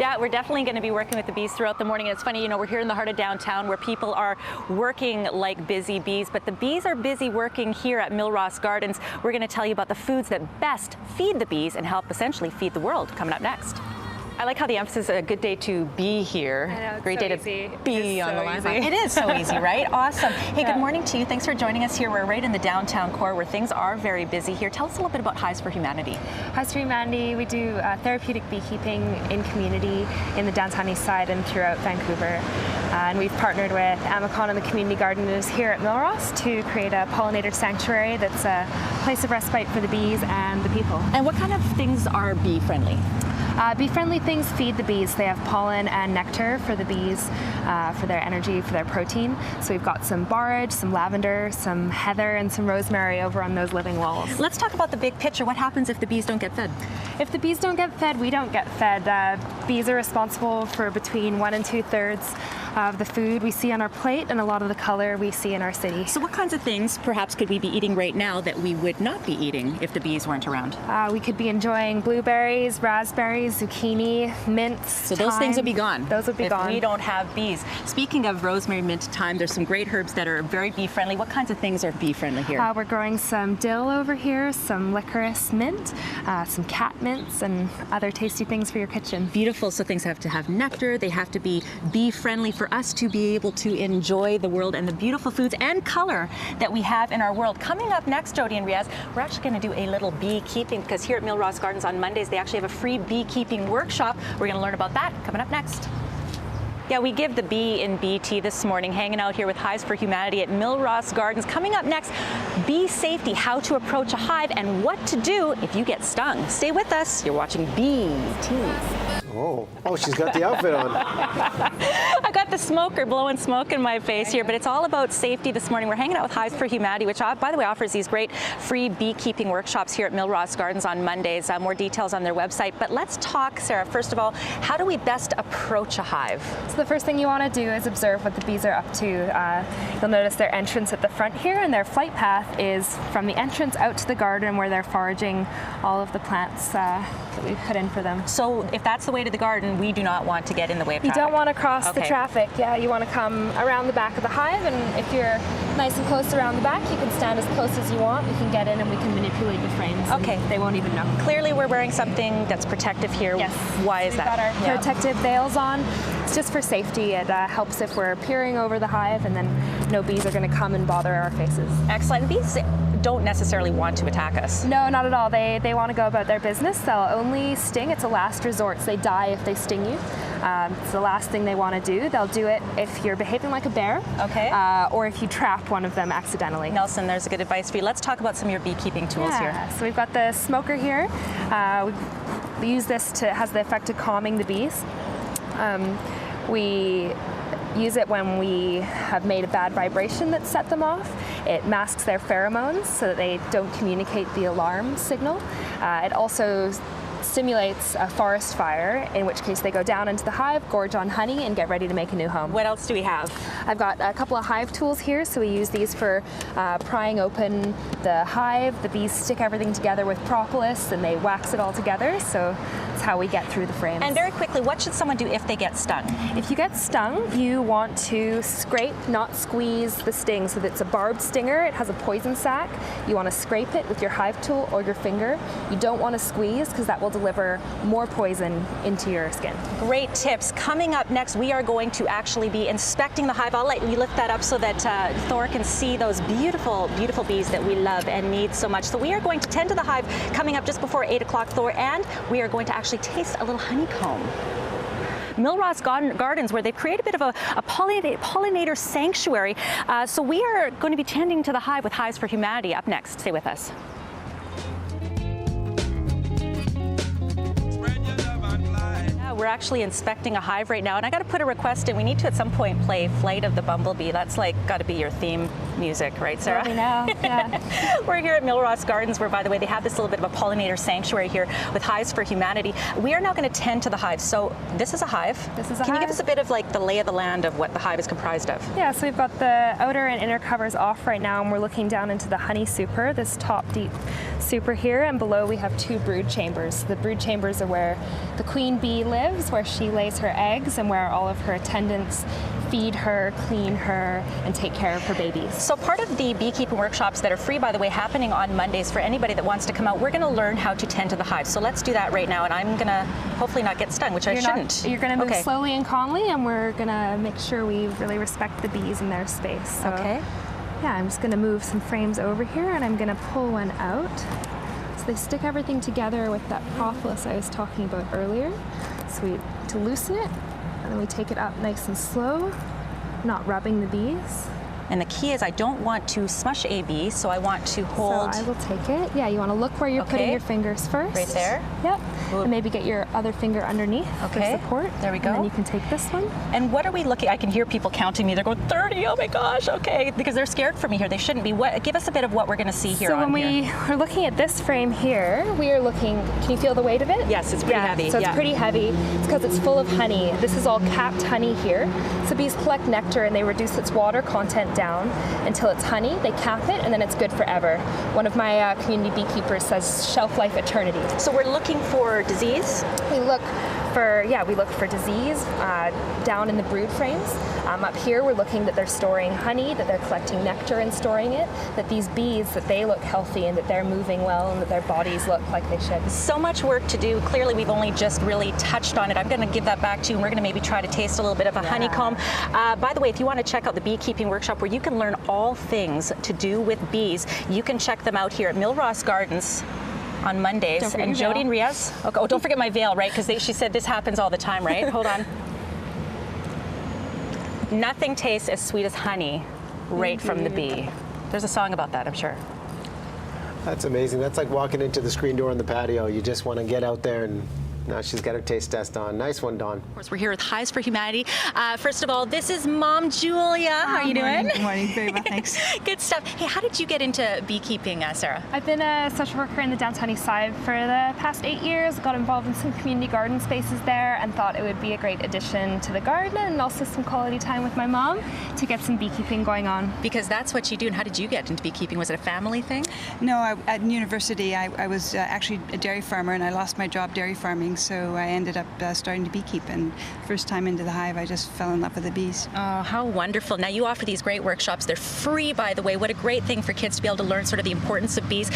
Yeah, we're definitely going to be working with the bees throughout the morning. And it's funny, you know, we're here in the heart of downtown where people are working like busy bees, but the bees are busy working here at Millross Gardens. We're going to tell you about the foods that best feed the bees and help essentially feed the world coming up next. I like how the emphasis is a good day to be here. I know, it's Great so day easy. to be on the line. Easy. It is so easy, right? Awesome. Hey, Yeah. good morning to you. Thanks for joining us here. We're right in the downtown core where things are very busy here. Tell us a little bit about Hives for Humanity. Hives for Humanity, we do therapeutic beekeeping in community in the downtown east side and throughout Vancouver. And we've partnered with Amicon and the community gardeners here at Millross to create a pollinator sanctuary that's a place of respite for the bees and the people. And what kind of things are bee friendly? Bee-friendly things feed the bees. They have pollen and nectar for the bees, for their energy, for their protein. So we've got some borage, some lavender, some heather, and some rosemary over on those living walls. Let's talk about the big picture. What happens if the bees don't get fed? If the bees don't get fed, we don't get fed. Bees are responsible for between 1 and 2/3 of the food we see on our plate and a lot of the color we see in our city. So what kinds of things perhaps could we be eating right now that we would not be eating if the bees weren't around? We could be enjoying blueberries, raspberries, zucchini, mints, So those things would be gone. Those would be gone. If we don't have bees. Speaking of rosemary, mint, thyme, there's some great herbs that are very bee friendly. What kinds of things are bee friendly here? We're growing some dill over here, some licorice mint, some cat mints, and other tasty things for your kitchen. Beautiful. So things have to have nectar. They have to be bee friendly for us to be able to enjoy the world and the beautiful foods and color that we have in our world. Coming up next, Jody and Riaz, we're actually going to do a little beekeeping because here at Millross Gardens on Mondays, they actually have a free beekeeping workshop. We're going to learn about that coming up next. Yeah, we give the bee in BT this morning, hanging out here with Hives for Humanity at Millross Gardens. Coming up next, bee safety, how to approach a hive, and what to do if you get stung. Stay with us. You're watching BT. Oh, she's got the outfit on. I got the smoker blowing smoke in my face here, but it's all about safety this morning. We're hanging out with Hives for Humanity, which, by the way, offers these great free beekeeping workshops here at Millross Gardens on Mondays. More details on their website. But let's talk, Sarah, first of all, how do we best approach a hive? So the first thing you want to do is observe what the bees are up to. You'll notice their entrance at the front here, and their flight path is from the entrance out to the garden where they're foraging all of the plants that we put in for them. So if that's the way to the garden, we do not want to get in the way of You traffic. don't want to cross the Okay. traffic. Yeah, you want to come around the back of the hive, and if you're nice and close around the back, you can stand as close as you want. You can get in and we can manipulate the frames. and Okay. They won't even know. Clearly, we're wearing something that's protective here. Yes. Why is We've that? got our Yeah. protective veils on. It's just for safety. It helps if we're peering over the hive, and then no bees are going to come and bother our faces. Excellent. Bees don't necessarily want to attack us. No, not at all. They want to go about their business. They'll only sting. It's a last resort. So they die if they sting you. It's the last thing they want to do. They'll do it if you're behaving like a bear, Okay. or if you trap one of them accidentally. Nelson, there's a good advice for you. Let's talk about some of your beekeeping tools here. So we've got the smoker here. We use this to has the effect of calming the bees. We use it when we have made a bad vibration that set them off. It masks their pheromones so that they don't communicate the alarm signal. It also stimulates a forest fire, in which case they go down into the hive, gorge on honey, and get ready to make a new home. What else do we have? I've got a couple of hive tools here, so we use these for prying open the hive. The bees stick everything together with propolis and they wax it all together, so that's how we get through the frames. And very quickly, what should someone do if they get stung? If you get stung, you want to scrape, not squeeze the sting. So that it's a barbed stinger, it has a poison sac. You want to scrape it with your hive tool or your finger. You don't want to squeeze because that will deliver more poison into your skin. Great tips. Coming up next, we are going to actually be inspecting the hive. I'll let you lift that up so that Thor can see those beautiful, beautiful bees that we love and need so much. So we are going to tend to the hive coming up just before 8 o'clock, Thor, and we are going to actually taste a little honeycomb. Millross Gardens, where they've created a bit of a pollinator sanctuary. So we are going to be tending to the hive with Hives for Humanity up next. Stay with us. We're actually inspecting a hive right now, and I got to put a request in. We need to at some point play Flight of the Bumblebee. That's like got to be your theme music, right, Sarah? We know, yeah. We're here at Millross Gardens, where, by the way, they have this little bit of a pollinator sanctuary here with Hives for Humanity. We are now going to tend to the hive. So this is a hive. This is a Can you hive. give us a bit of like the lay of the land of what the hive is comprised of? Yeah, so we've got the outer and inner covers off right now, and we're looking down into the honey super, this top deep super here, and below we have two brood chambers. The brood chambers are where the queen bee lives, lives, where she lays her eggs, and where all of her attendants feed her, clean her, and take care of her babies. So part of the beekeeping workshops that are free, by the way, happening on Mondays for anybody that wants to come out, we're going to learn how to tend to the hive. So let's do that right now, and I'm going to hopefully not get stung, which I shouldn't. You're going to move slowly and calmly, and we're going to make sure we really respect the bees and their space. So, okay. Yeah, I'm just going to move some frames over here, and I'm going to pull one out. So they stick everything together with that propolis I was talking about earlier. So to loosen it, and then we take it up nice and slow, not rubbing the bees. And the key is I don't want to smush a bee, so I want to hold. So I will take it. Yeah, you want to look where you're putting your fingers first. Right there? Yep. And maybe get your other finger underneath for support. There we go. And then you can take this one. And what are we looking? I can hear people counting me. They're going 30. Oh my gosh. Okay, because they're scared for me here. They shouldn't be. What? Give us a bit of what we're going to see here. So when we are looking at this frame here, we are looking. Can you feel the weight of it? Yes, it's pretty heavy. So it's pretty heavy. It's because it's full of honey. This is all capped honey here. So bees collect nectar and they reduce its water content down until it's honey. They cap it and then it's good forever. One of my community beekeepers says shelf life eternity. So we're looking for disease. We look for disease down in the brood frames. Up here, we're looking that they're storing honey, that they're collecting nectar and storing it, that these bees, that they look healthy and that they're moving well and that their bodies look like they should. So much work to do. Clearly, we've only just really touched on it. I'm going to give that back to you, and we're going to maybe try to taste a little bit of a honeycomb. By the way, if you want to check out the beekeeping workshop where you can learn all things to do with bees, you can check them out here at Millross Gardens on Mondays. And Jody and Riaz. Okay, oh, don't forget my veil, right? Because she said this happens all the time, right? Hold on. Nothing tastes as sweet as honey right from the bee. There's a song about that, I'm sure. That's amazing. That's like walking into the screen door on the patio. You just want to get out there, and now she's got her taste test on. Nice one, Dawn. Of course, we're here with Hives for Humanity. First of all, this is Mom Julia. How are you doing? Good morning. Very well, thanks. Good stuff. Hey, how did you get into beekeeping, Sarah? I've been a social worker in the downtown east side for the past 8 years. Got involved in some community garden spaces there and thought it would be a great addition to the garden and also some quality time with my mom to get some beekeeping going on. Because that's what you do. And how did you get into beekeeping? Was it a family thing? No, at university I was actually a dairy farmer, and I lost my job dairy farming, so I ended up starting to beekeep, and first time into the hive I just fell in love with the bees. Oh, how wonderful. Now you offer these great workshops. They're free, by the way. What a great thing for kids to be able to learn sort of the importance of bees.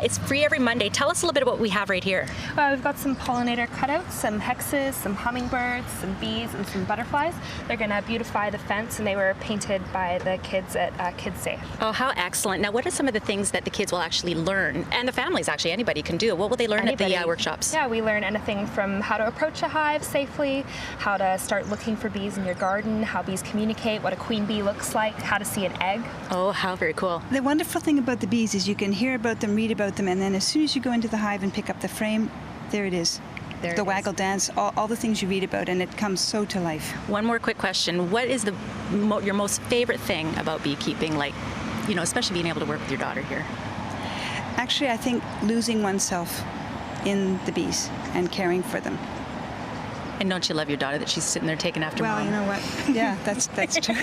It's free every Monday. Tell us a little bit about what we have right here. We've got some pollinator cutouts, some hexes, some hummingbirds, some bees, and some butterflies. They're going to beautify the fence, and they were painted by the kids at Kids Safe. Oh, how excellent. Now, what are some of the things that the kids will actually learn? And the families, actually, anybody can do. What will they learn at the workshops? Yeah, we learn anything from how to approach a hive safely, how to start looking for bees in your garden, how bees communicate, what a queen bee looks like, how to see an egg. Oh, how very cool. The wonderful thing about the bees is you can hear about them, read about them, and then as soon as you go into the hive and pick up the frame, there it is. The waggle dance, all the things you read about, and it comes so to life. One more quick question. What is your most favorite thing about beekeeping, like, especially being able to work with your daughter here? Actually, I think losing oneself in the bees and caring for them. And don't you love your daughter that she's sitting there taking after Mom? Well, you know what? Yeah, that's true.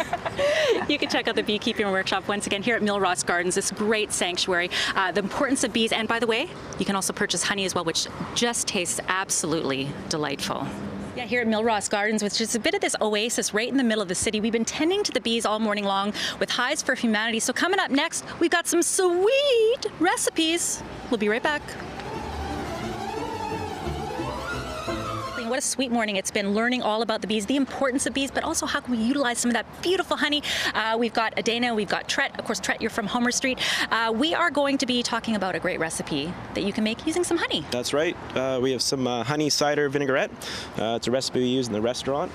You can check out the beekeeping workshop once again here at Millross Gardens, this great sanctuary. The importance of bees, and by the way, you can also purchase honey as well, which just tastes absolutely delightful. Yeah, here at Millross Gardens, which is a bit of this oasis right in the middle of the city. We've been tending to the bees all morning long with Hives for Humanity. So coming up next, we've got some sweet recipes. We'll be right back. What a sweet morning it's been, learning all about the bees, the importance of bees, but also how can we utilize some of that beautiful honey. We've got Adana, we've got Tret. Of course, Tret, you're from Homer Street. We are going to be talking about a great recipe that you can make using some honey. That's right. We have some honey cider vinaigrette. It's a recipe we use in the restaurant.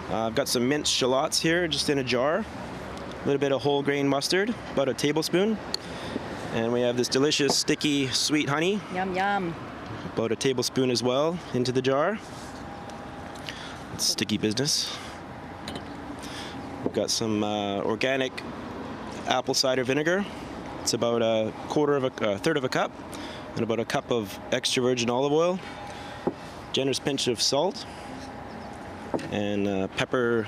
I've got some minced shallots here, just in a jar. A little bit of whole grain mustard, about a tablespoon. And we have this delicious, sticky, sweet honey. Yum, yum. About a tablespoon as well into the jar. It's sticky business. We've got some organic apple cider vinegar. It's about a third of a cup, and about a cup of extra virgin olive oil. Generous pinch of salt, and pepper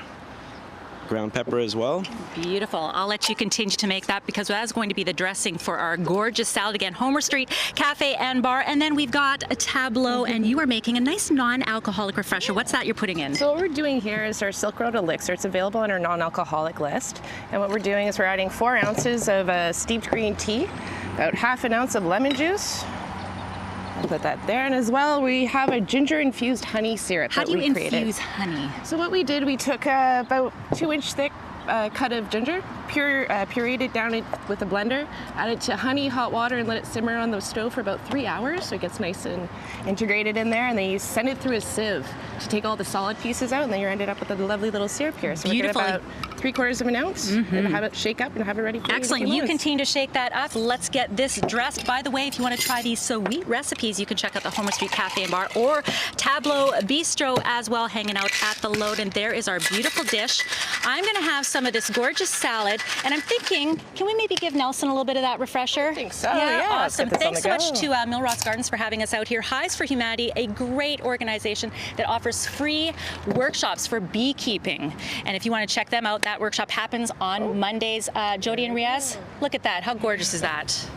ground pepper as well. Beautiful. I'll let you continue to make that because that's going to be the dressing for our gorgeous salad. Again, Homer Street Cafe and Bar. And then we've got a Tableau, and you are making a nice non-alcoholic refresher. What's that you're putting in? So what we're doing here is our Silk Road Elixir. It's available on our non-alcoholic list. And what we're doing is we're adding 4 ounces of steeped green tea, about ½ an ounce of lemon juice. I'll put that there. And as well, we have a ginger-infused honey syrup How that do you we created. infuse honey? So what we did, we took about 2-inch thick cut of ginger, pureed it down with a blender, added to honey, hot water, and let it simmer on the stove for about 3 hours so it gets nice and integrated in there. And then you send it through a sieve to take all the solid pieces out, and then you're ended up with a lovely little syrup here. So Beautiful. we're about 3/4 of an ounce, and have it shake up and have it ready for you. Excellent. in a few You minutes. continue to shake that up. Let's get this dressed. By the way, if you want to try these sweet recipes, you can check out the Homer Street Cafe and Bar or Tableau Bistro as well, hanging out at the Load. And there is our beautiful dish. I'm going to have some of this gorgeous salad, and I'm thinking, can we maybe give Nelson a little bit of that refresher? I think so, yeah. Let's Awesome. get this on Thanks the so much go. to Millross Gardens for having us out here. Hives for Humanity, a great organization that offers free workshops for beekeeping. And if you want to check them out, that workshop happens on Mondays. Jody and Riaz, look at that. How gorgeous is that?